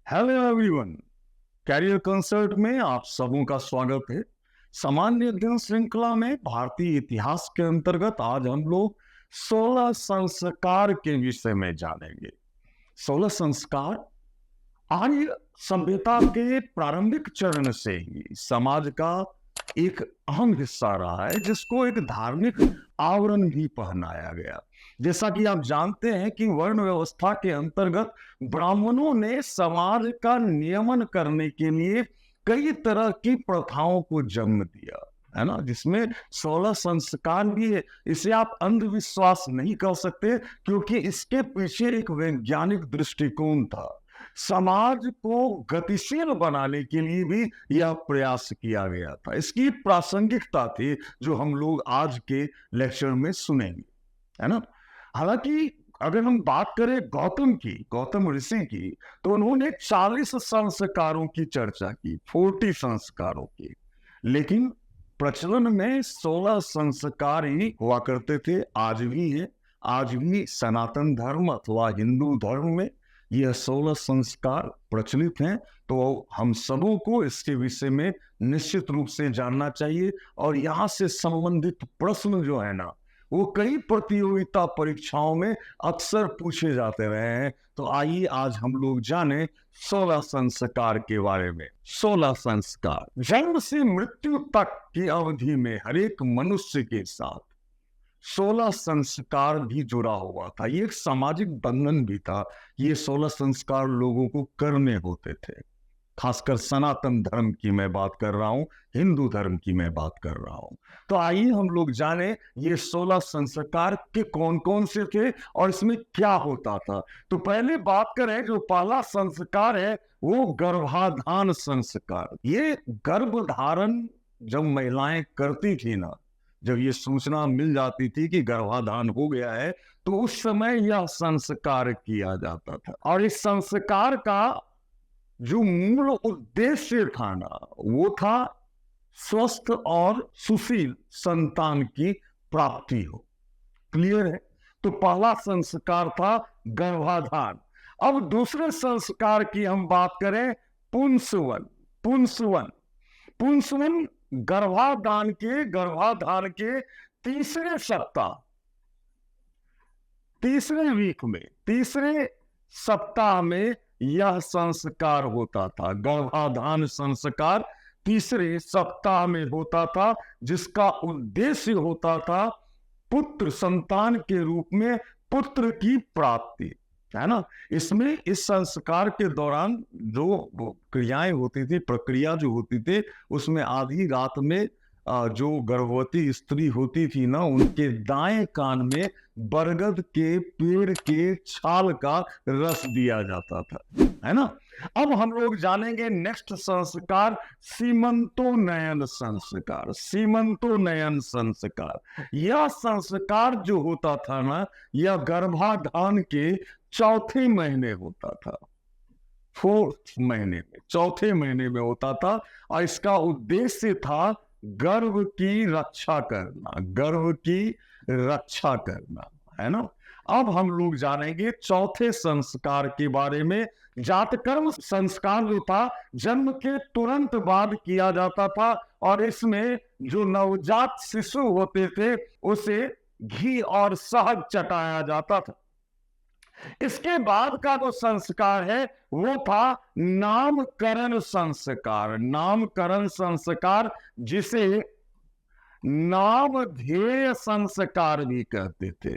Hello everyone. Career concert में आप सबों का स्वागत है। सामान्य अध्ययन श्रृंखला में भारतीय इतिहास के अंतर्गत आज हम लोग 16 संस्कार के विषय में जानेंगे। 16 संस्कार आर्य सभ्यता के प्रारंभिक चरण से ही समाज का एक अहम हिस्सा रहा है, जिसको एक धार्मिक आवरण भी पहनाया गया। जैसा कि आप जानते हैं कि वर्ण व्यवस्था के अंतर्गत ब्राह्मणों ने समाज का नियमन करने के लिए कई तरह की प्रथाओं को जन्म दिया, है ना, जिसमें 16 संस्कार भी है। इसे आप अंधविश्वास नहीं कर सकते, क्योंकि इसके पीछे एक वैज्ञानिक दृष्टिकोण था। समाज को गतिशील बनाने के लिए भी यह प्रयास किया गया था। इसकी प्रासंगिकता थी जो हम लोग आज के लेक्चर में सुनेंगे, है ना। हालांकि अगर हम बात करें गौतम ऋषि की, तो उन्होंने 40 संस्कारों की चर्चा की, 40 संस्कारों की। लेकिन प्रचलन में 16 संस्कार ही हुआ करते थे, आज भी है। आज भी सनातन धर्म अथवा हिंदू धर्म में यह 16 संस्कार प्रचलित हैं। तो हम सबों को इसके विषय में निश्चित रूप से जानना चाहिए। और यहाँ से संबंधित प्रश्न जो है ना, वो कई प्रतियोगिता परीक्षाओं में अक्सर पूछे जाते रहे हैं। तो आइए आज हम लोग जाने 16 संस्कार के बारे में। 16 संस्कार जन्म से मृत्यु तक की अवधि में हर एक मनुष्य के साथ 16 संस्कार भी जुड़ा हुआ था। ये एक सामाजिक बंधन भी था। ये 16 संस्कार लोगों को करने होते थे। खासकर सनातन धर्म की मैं बात कर रहा हूं, हिंदू धर्म की मैं बात कर रहा हूं। तो आइए हम लोग जाने ये 16 संस्कार के कौन कौन से थे और इसमें क्या होता था। तो पहले बात करें, जो पहला संस्कार है वो गर्भाधान संस्कार। ये गर्भधारण जब महिलाएं करती थी ना, जब ये सूचना मिल जाती थी कि गर्भाधान हो गया है, तो उस समय यह संस्कार किया जाता था। और इस संस्कार का जो मूल उद्देश्य था ना, वो था स्वस्थ और सुशील संतान की प्राप्ति हो। क्लियर है। तो पहला संस्कार था गर्भाधान। अब दूसरे संस्कार की हम बात करें, पुंसवन। पुंसवन गर्भाधान के तीसरे सप्ताह, तीसरे वीक में, तीसरे सप्ताह में यह संस्कार होता था। गर्भाधान संस्कार तीसरे सप्ताह में होता था, जिसका उद्देश्य होता था पुत्र संतान के रूप में पुत्र की प्राप्ति, है ना। इसमें इस संस्कार के दौरान जो क्रियाएं होती थी, प्रक्रिया जो होती थी, उसमें आधी रात में जो गर्भवती स्त्री होती थी ना, उनके दाएं कान में बरगद के पेड़ के छाल का रस दिया जाता था, है ना। अब हम लोग जानेंगे नेक्स्ट संस्कार, सीमंतोन्नयन संस्कार। सीमंतोन्नयन संस्कार, यह संस्कार जो होता था ना, यह गर्भाधान के चौथे महीने होता था। 4th महीने में, चौथे महीने में होता था। और इसका उद्देश्य था गर्भ की रक्षा करना, गर्भ की रक्षा करना, है ना। अब हम लोग जानेंगे चौथे संस्कार के बारे में। जातकर्म संस्कार जो था, जन्म के तुरंत बाद किया जाता था, और इसमें जो नवजात शिशु होते थे उसे घी और शहद चटाया जाता था। इसके बाद का जो संस्कार है वो था नामकरण संस्कार। नामकरण संस्कार, जिसे नामधेय संस्कार भी कहते थे।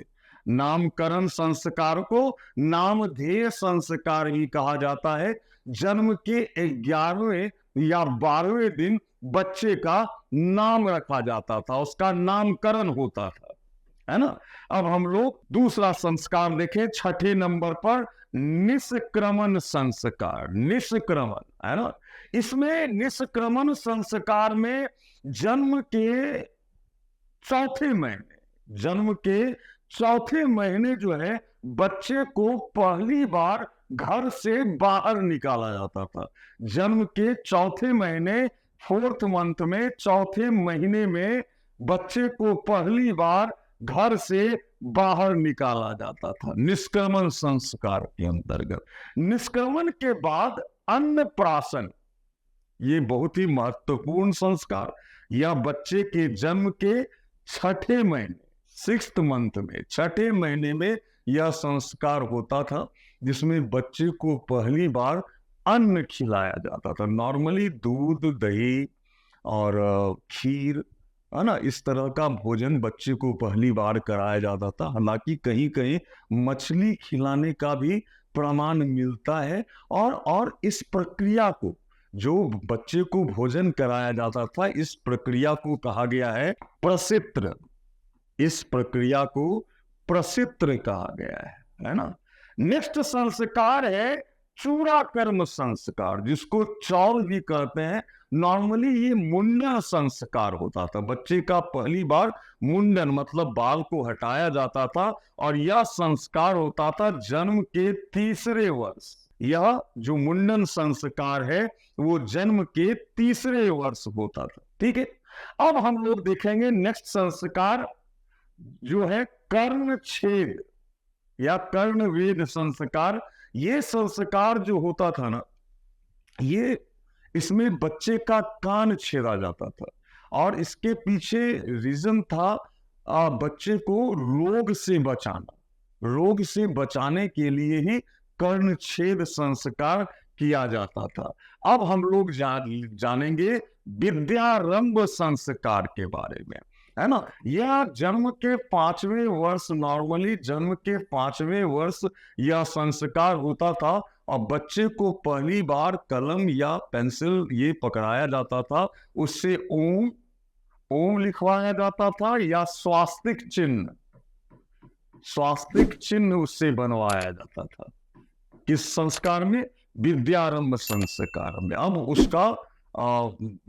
नामकरण संस्कार को नामधेय संस्कार भी कहा जाता है। जन्म के 11वें या 12वें दिन बच्चे का नाम रखा जाता था, उसका नामकरण होता था, है ना। अब हम लोग दूसरा संस्कार देखें, छठे नंबर पर निष्क्रमण संस्कार। निष्क्रमण, है ना। इसमें निष्क्रमण संस्कार में जन्म के चौथे महीने जो है, बच्चे को पहली बार घर से बाहर निकाला जाता था। जन्म के चौथे महीने, 4th मंथ में, चौथे महीने में बच्चे को पहली बार घर से बाहर निकाला जाता था, निष्क्रमण संस्कार के अंतर्गत। निष्क्रमण के बाद अन्नप्राशन, ये बहुत ही महत्वपूर्ण संस्कार, या बच्चे के जन्म के छठे महीने, 6th मंथ में, छठे महीने में यह संस्कार होता था, जिसमें बच्चे को पहली बार अन्न खिलाया जाता था। नॉर्मली दूध, दही और खीर, है ना, इस तरह का भोजन बच्चे को पहली बार कराया जाता था। हालांकि कहीं कहीं मछली खिलाने का भी प्रमाण मिलता है। और इस प्रक्रिया को, जो बच्चे को भोजन कराया जाता था, इस प्रक्रिया को कहा गया है प्रसित्र। इस प्रक्रिया को प्रसित्र कहा गया है ना। नेक्स्ट संस्कार है चूड़ा कर्म संस्कार, जिसको चौल भी कहते हैं। नॉर्मली ये मुंडन संस्कार होता था। बच्चे का पहली बार मुंडन मतलब बाल को हटाया जाता था, और यह संस्कार होता था जन्म के 3रे वर्ष। यह जो मुंडन संस्कार है वो जन्म के 3रे वर्ष होता था। ठीक है, अब हम लोग देखेंगे नेक्स्ट संस्कार जो है कर्ण छेद या कर्णवेद संस्कार। ये संस्कार जो होता था ना, ये इसमें बच्चे का कान छेदा जाता था, और इसके पीछे रीजन था बच्चे को रोग से बचाना। रोग से बचाने के लिए ही कर्ण छेद संस्कार किया जाता था। अब हम लोग जानेंगे विद्यारंभ संस्कार के बारे में, है ना। यह जन्म के 5वें वर्ष, नॉर्मली जन्म के 5वें वर्ष यह संस्कार होता था, और बच्चे को पहली बार कलम या पेंसिल ये पकड़ाया जाता था, उससे ओम लिखवाया जाता था, या स्वास्तिक चिन्ह उससे बनवाया जाता था। किस संस्कार में? विद्यारंभ संस्कार में। अब उसका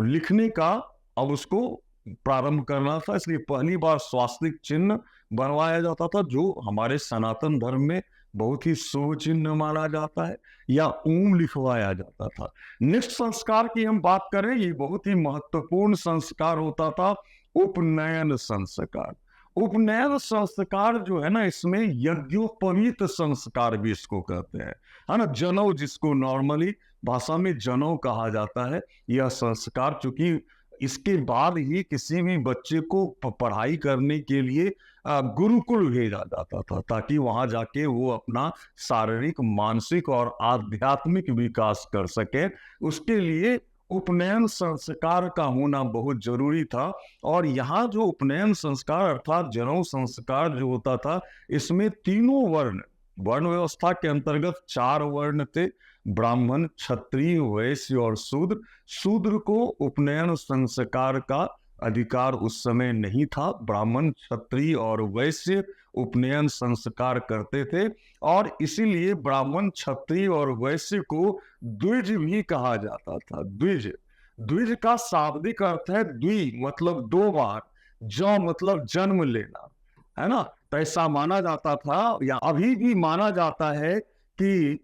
लिखने का अब उसको प्रारंभ करना था, इसलिए पहली बार स्वास्तिक चिन्ह बनवाया जाता था, जो हमारे सनातन धर्म में बहुत ही शुभ चिन्ह माना जाता है, या ओम लिखवाया जाता था। नेक्स्ट संस्कार की हम बात करें, ये बहुत ही महत्वपूर्ण संस्कार होता था, उपनयन संस्कार। उपनयन संस्कार जो है ना, इसमें यज्ञोपवीत संस्कार भी इसको कहते हैं, है ना। जनेऊ, जिसको नॉर्मली भाषा में जनेऊ कहा जाता है, यह संस्कार, चूंकि इसके बाद ही किसी भी बच्चे को पढ़ाई करने के लिए गुरुकुल भेजा जाता था, ताकि वहां जाके वो अपना शारीरिक, मानसिक और आध्यात्मिक विकास कर सके। उसके लिए उपनयन संस्कार का होना बहुत जरूरी था। और यहाँ जो उपनयन संस्कार अर्थात जनेऊ संस्कार जो होता था, इसमें तीनों वर्ण व्यवस्था के अंतर्गत 4 वर्ण थे, ब्राह्मण, क्षत्रिय, वैश्य और शूद्र। शूद्र को उपनयन संस्कार का अधिकार उस समय नहीं था। ब्राह्मण, क्षत्रिय और वैश्य उपनयन संस्कार करते थे, और इसीलिए ब्राह्मण, क्षत्रिय और वैश्य को द्विज भी कहा जाता था। द्विज का शाब्दिक अर्थ है द्वि मतलब 2 बार, ज मतलब जन्म लेना, है ना। तो ऐसा माना जाता था, या अभी भी माना जाता है कि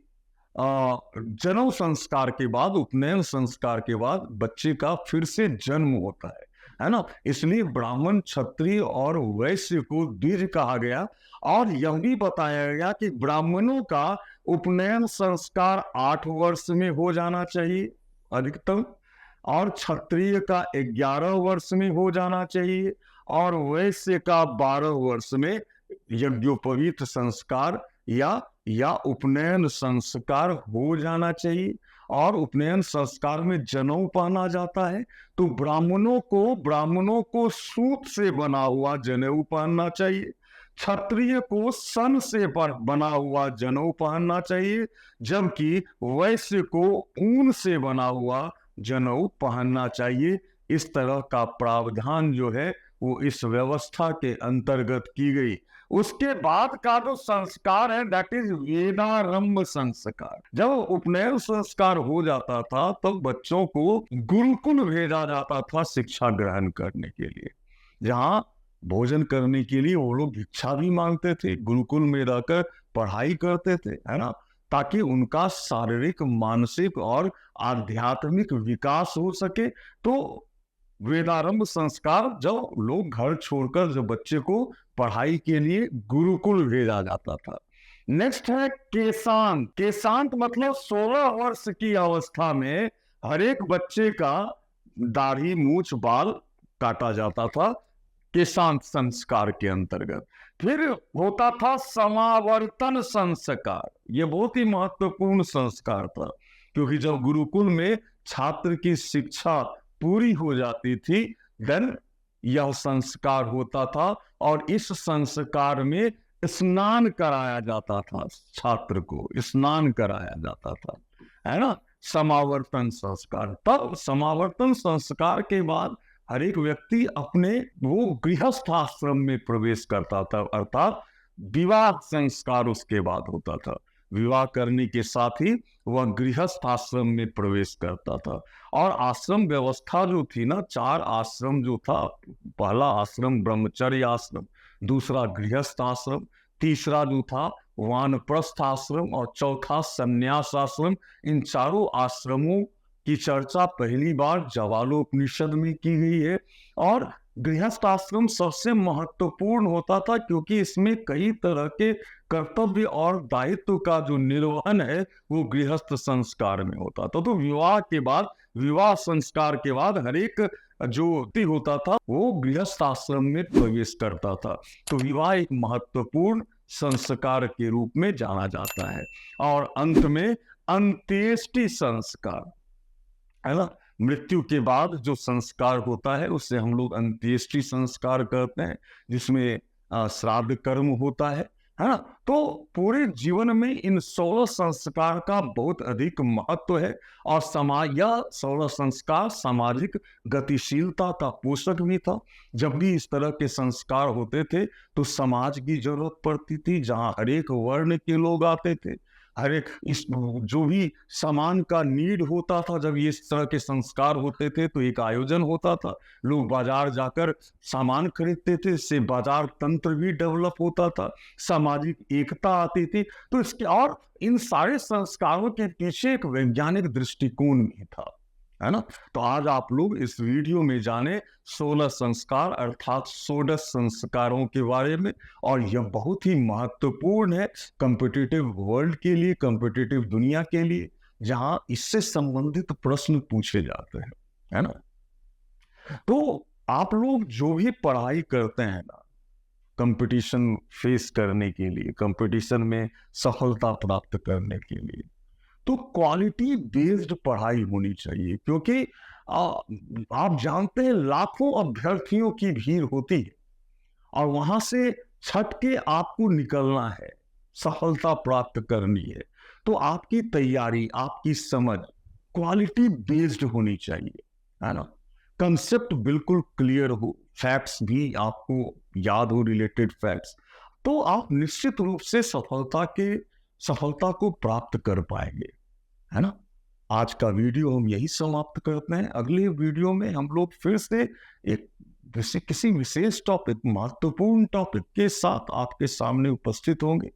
जनेऊ संस्कार के बाद, उपनयन संस्कार के बाद बच्चे का फिर से जन्म होता है ना। इसलिए ब्राह्मण, क्षत्रिय और वैश्य को द्विज कहा गया। और यह भी बताया गया कि ब्राह्मणों का उपनयन संस्कार 8 वर्ष में हो जाना चाहिए अधिकतम, और क्षत्रिय का 11 वर्ष में हो जाना चाहिए, और वैश्य का 12 वर्ष में यज्ञोपवीत संस्कार या उपनयन संस्कार हो जाना चाहिए। और उपनयन संस्कार में जनेऊ पहना जाता है, तो ब्राह्मणों को सूत से बना हुआ जनेऊ पहनना चाहिए, क्षत्रिय को सन से बना हुआ जनेऊ पहनना चाहिए, जबकि वैश्य को ऊन से बना हुआ जनेऊ पहनना चाहिए। इस तरह का प्रावधान जो है वो इस व्यवस्था के अंतर्गत की गई। उसके बाद का जो संस्कार है दैट इज वेदारंभ संस्कार। जब उपनयन संस्कार हो जाता था तो बच्चों को गुरुकुल भेजा जाता था शिक्षा ग्रहण करने के लिए, जहां भोजन करने के लिए वो लोग भिक्षा भी मांगते थे, गुरुकुल में रहकर पढ़ाई करते थे, है ना, ताकि उनका शारीरिक, मानसिक और आध्यात्मिक विकास हो सके। तो वेदारंभ संस्कार, जब लोग घर छोड़कर जब बच्चे को पढ़ाई के लिए गुरुकुल भेजा जाता था। नेक्स्ट है केशांत। केशांत मतलब 16 वर्ष की अवस्था में हर एक बच्चे का दाढ़ी मूछ बाल काटा जाता था केशांत संस्कार के अंतर्गत। फिर होता था समावर्तन संस्कार। ये बहुत ही महत्वपूर्ण संस्कार था, क्योंकि जब गुरुकुल में छात्र की शिक्षा पूरी हो जाती थी देन यह संस्कार होता था, और इस संस्कार में स्नान कराया जाता था, छात्र को स्नान कराया जाता था, है ना। समावर्तन संस्कार। तब समावर्तन संस्कार के बाद हर एक व्यक्ति अपने वो गृहस्थ आश्रम में प्रवेश करता था, अर्थात विवाह संस्कार उसके बाद होता था। विवाह करने के साथ ही वह गृहस्थ आश्रम में प्रवेश करता था। और आश्रम व्यवस्था जो थी ना, 4 आश्रम जो था, पहला आश्रम ब्रह्मचर्य आश्रम, दूसरा गृहस्थ आश्रम, तीसरा जो था वानप्रस्थ आश्रम, और चौथा संन्यास आश्रम। इन चारों आश्रमों की चर्चा पहली बार ज्वालोपनिषद में की गई है। और गृहस्थ आश्रम सबसे महत्वपूर्ण होता था, क्योंकि इसमें कई तरह के कर्तव्य और दायित्व का जो निर्वहन है वो गृहस्थ संस्कार में होता था। तो विवाह के बाद, विवाह संस्कार के बाद हर एक जो व्यक्ति होता था वो गृहस्थ आश्रम में प्रवेश करता था। तो विवाह एक महत्वपूर्ण संस्कार के रूप में जाना जाता है। और अंत में अंत्येष्टि संस्कार, है ना, मृत्यु के बाद जो संस्कार होता है उससे हम लोग अंत्येष्टि संस्कार करते हैं, जिसमें श्राद्ध कर्म होता है ना। तो पूरे जीवन में इन 16 संस्कार का बहुत अधिक महत्व है। और समाज, यह 16 संस्कार सामाजिक गतिशीलता का पोषक भी था। जब भी इस तरह के संस्कार होते थे तो समाज की जरूरत पड़ती थी, जहां हर एक वर्ण के लोग आते थे, हर एक इस जो भी सामान का नीड होता था। जब ये इस तरह के संस्कार होते थे तो एक आयोजन होता था, लोग बाजार जाकर सामान खरीदते थे, इससे बाजार तंत्र भी डेवलप होता था, सामाजिक एकता आती थी। तो इसके, और इन सारे संस्कारों के पीछे एक वैज्ञानिक दृष्टिकोण भी था, है ना। तो आज आप लोग इस वीडियो में जाने 16 संस्कार अर्थात 16 संस्कारों के बारे में। और यह बहुत ही महत्वपूर्ण है कॉम्पिटिटिव वर्ल्ड के लिए, कॉम्पिटिटिव दुनिया के लिए, जहां इससे संबंधित प्रश्न पूछे जाते हैं, है ना। तो आप लोग जो भी पढ़ाई करते हैं ना, कंपटीशन फेस करने के लिए, कंपटीशन में सफलता प्राप्त करने के लिए, तो क्वालिटी बेस्ड पढ़ाई होनी चाहिए। क्योंकि आप जानते हैं लाखों अभ्यर्थियों की भीड़ होती है, और वहां से छट के आपको निकलना है, सफलता प्राप्त करनी है। तो आपकी तैयारी, आपकी समझ क्वालिटी बेस्ड होनी चाहिए, है ना। कंसेप्ट बिल्कुल क्लियर हो, फैक्ट्स भी आपको याद हो, रिलेटेड फैक्ट्स, तो आप निश्चित रूप से सफलता को प्राप्त कर पाएंगे, है ना। आज का वीडियो हम यही समाप्त करते हैं। अगले वीडियो में हम लोग फिर से एक किसी विशेष टॉपिक, महत्वपूर्ण टॉपिक के साथ आपके सामने उपस्थित होंगे।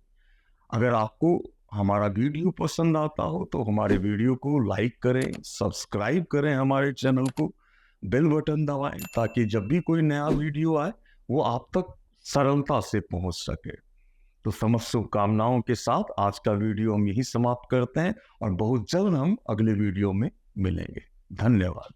अगर आपको हमारा वीडियो पसंद आता हो तो हमारे वीडियो को लाइक करें, सब्सक्राइब करें, हमारे चैनल को बेल बटन दबाएं, ताकि जब भी कोई नया वीडियो आए वो आप तक सरलता से पहुंच सके। तो समस्त शुभकामनाओं के साथ आज का वीडियो हम यही समाप्त करते हैं, और बहुत जल्द हम अगले वीडियो में मिलेंगे। धन्यवाद।